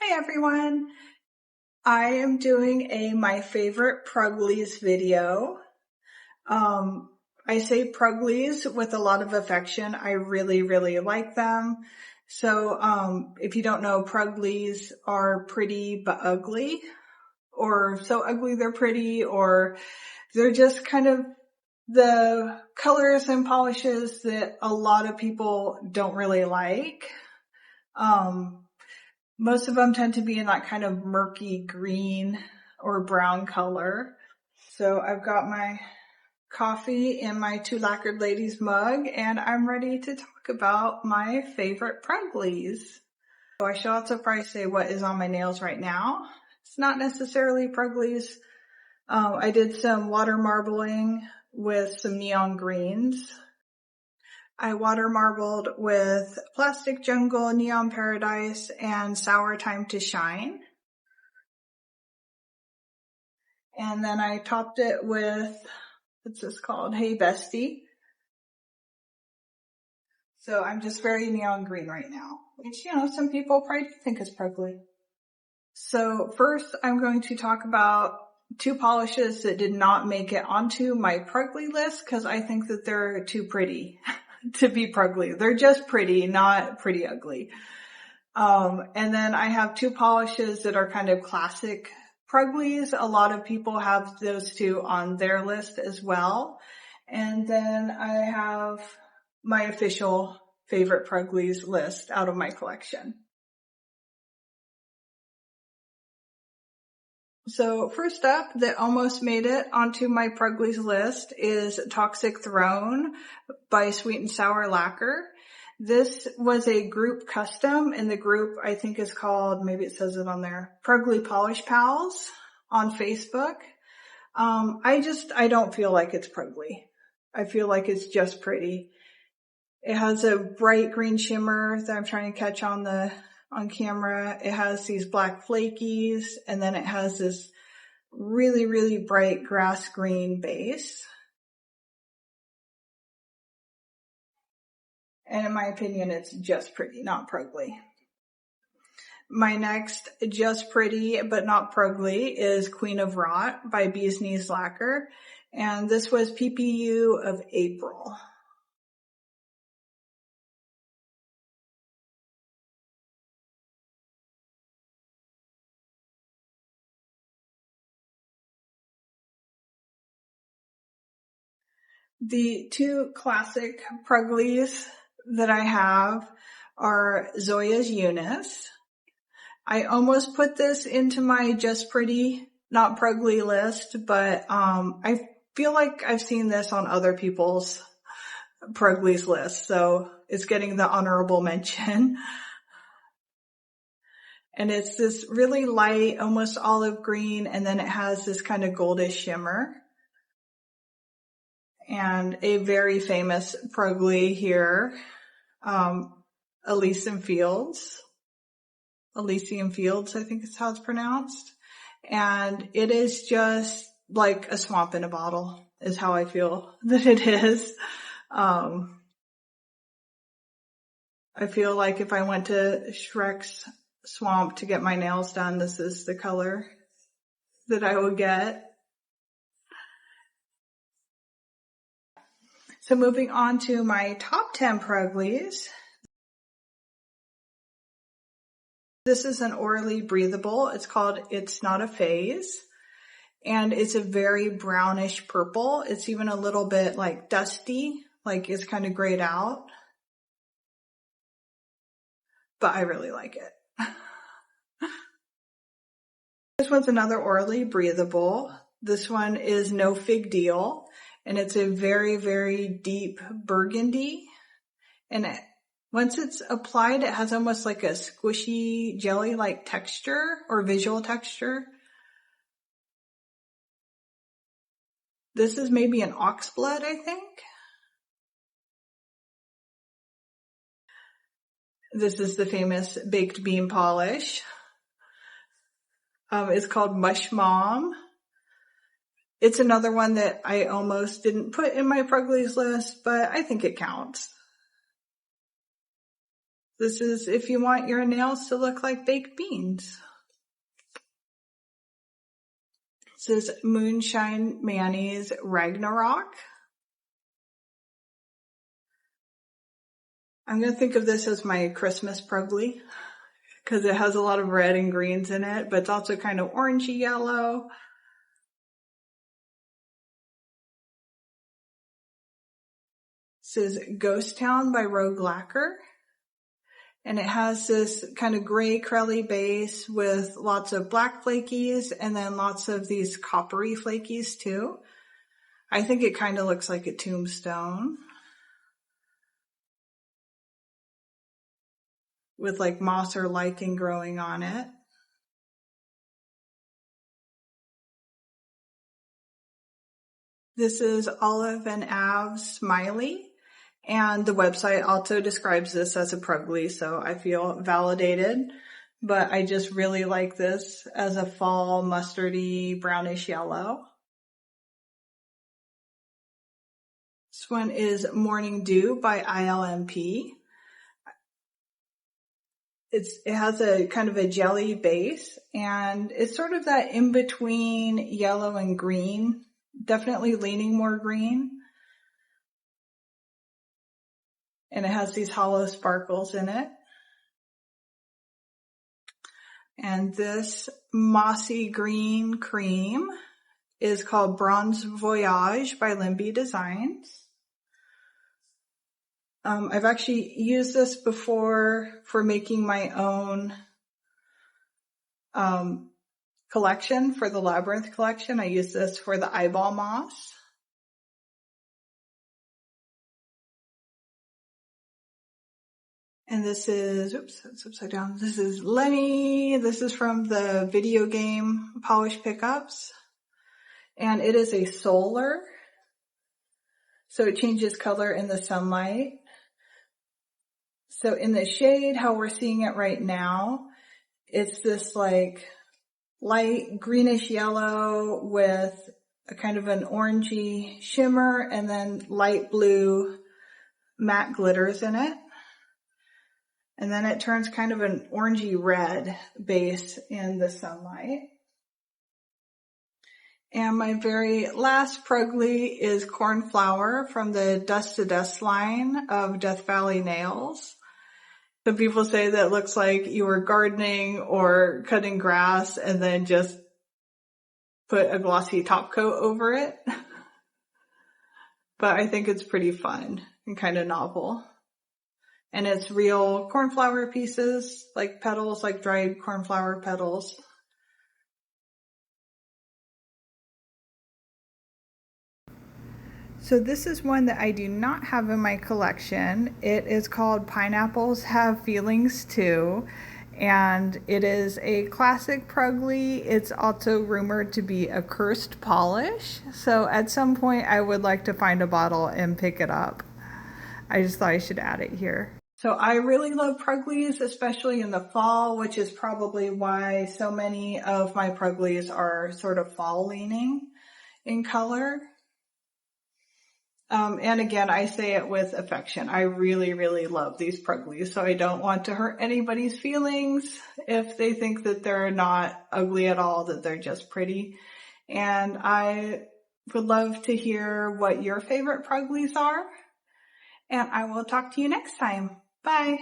Hi everyone! I am doing my favorite Pruglies video. I say Pruglies with a lot of affection. I really, really like them. So if you don't know, Pruglies are pretty but ugly, or so ugly they're pretty, or they're just kind of the colors and polishes that a lot of people don't really like. Most of them tend to be in that kind of murky green or brown color. So I've got my coffee in my Two Lacquered Ladies mug, and I'm ready to talk about my favorite Pruglies. So I should also probably say what is on my nails right now. It's not necessarily Pruglies. I did some water marbling with some neon greens. I water marbled with Plastic Jungle, Neon Paradise, and Sour Time to Shine. And then I topped it with, what's this called? Hey Bestie. So I'm just very neon green right now, which, some people probably think is Pruglies. So first I'm going to talk about two polishes that did not make it onto my Pruglies list because I think that they're too pretty to be Pruglies. They're just pretty, not pretty ugly. And then I have two polishes that are kind of classic Pruglies. A lot of people have those two on their list as well. And then I have my official favorite Pruglies list out of my collection. So first up that almost made it onto my Pruglies list is Toxic Throne by Sweet and Sour Lacquer. This was a group custom, and the group I think is called, maybe it says it on there, Prugly Polish Pals on Facebook. I don't feel like it's Prugly. I feel like it's just pretty. It has a bright green shimmer that I'm trying to catch on camera. It has these black flakies, and then it has this really, really bright grass green base. And in my opinion, it's just pretty, not Prugly. My next just pretty but not Prugly is Queen of Rot by Bee's Knees Lacquer. And this was PPU of April. The two classic Pruglies that I have are Zoya's Eunice. I almost put this into my just pretty, not Prugly list, but I feel like I've seen this on other people's Pruglies list, so it's getting the honorable mention. And it's this really light, almost olive green, and then it has this kind of goldish shimmer. And a very famous Prugly here, Elysian Fields, I think is how it's pronounced. And it is just like a swamp in a bottle is how I feel that it is. I feel like if I went to Shrek's swamp to get my nails done, this is the color that I would get. So moving on to my top 10 Pruglies. This is an orally breathable. It's called It's Not a Phase. And it's a very brownish purple. It's even a little bit like dusty, like it's kind of grayed out. But I really like it. This one's another orally breathable. This one is No Fig Deal. And it's a very, very deep burgundy. And once it's applied, it has almost like a squishy jelly-like texture or visual texture. This is maybe an oxblood, I think. This is the famous baked bean polish. It's called Mush Mom. It's another one that I almost didn't put in my Pruglies list, but I think it counts. This is if you want your nails to look like baked beans. This is Moonshine Manny's Ragnarok. I'm going to think of this as my Christmas Prugly because it has a lot of red and greens in it, but it's also kind of orangey yellow. This is Ghost Town by Rogue Lacquer. And it has this kind of gray curly base with lots of black flakies and then lots of these coppery flakies too. I think it kind of looks like a tombstone with like moss or lichen growing on it. This is Olive and Av Smiley. And the website also describes this as a Pruglies, so I feel validated. But I just really like this as a fall mustardy brownish yellow. This one is Morning Dew by ILMP. It has a kind of a jelly base, and it's sort of that in between yellow and green, definitely leaning more green. And it has these hollow sparkles in it. And this mossy green cream is called Bronze Voyage by Limby Designs. I've actually used this before for making my own collection for the Labyrinth collection. I use this for the eyeball moss. And this is, oops, it's upside down. This is Lenny. This is from the video game Polish Pickups. And it is a solar. So it changes color in the sunlight. So in the shade, how we're seeing it right now, it's this like light greenish yellow with a kind of an orangey shimmer and then light blue matte glitters in it. And then it turns kind of an orangey red base in the sunlight. And my very last Prugly is Cornflower from the Dust to Dust line of Death Valley Nails. Some people say that it looks like you were gardening or cutting grass and then just put a glossy top coat over it. But I think it's pretty fun and kind of novel. And it's real cornflower pieces, like petals, like dried cornflower petals. So this is one that I do not have in my collection. It is called Pineapples Have Feelings Too. And it is a classic Prugly. It's also rumored to be a cursed polish. So at some point I would like to find a bottle and pick it up. I just thought I should add it here. So I really love Pruglies, especially in the fall, which is probably why so many of my Pruglies are sort of fall leaning in color. And again, I say it with affection. I really, really love these Pruglies, so I don't want to hurt anybody's feelings if they think that they're not ugly at all, that they're just pretty. And I would love to hear what your favorite Pruglies are. And I will talk to you next time. Bye.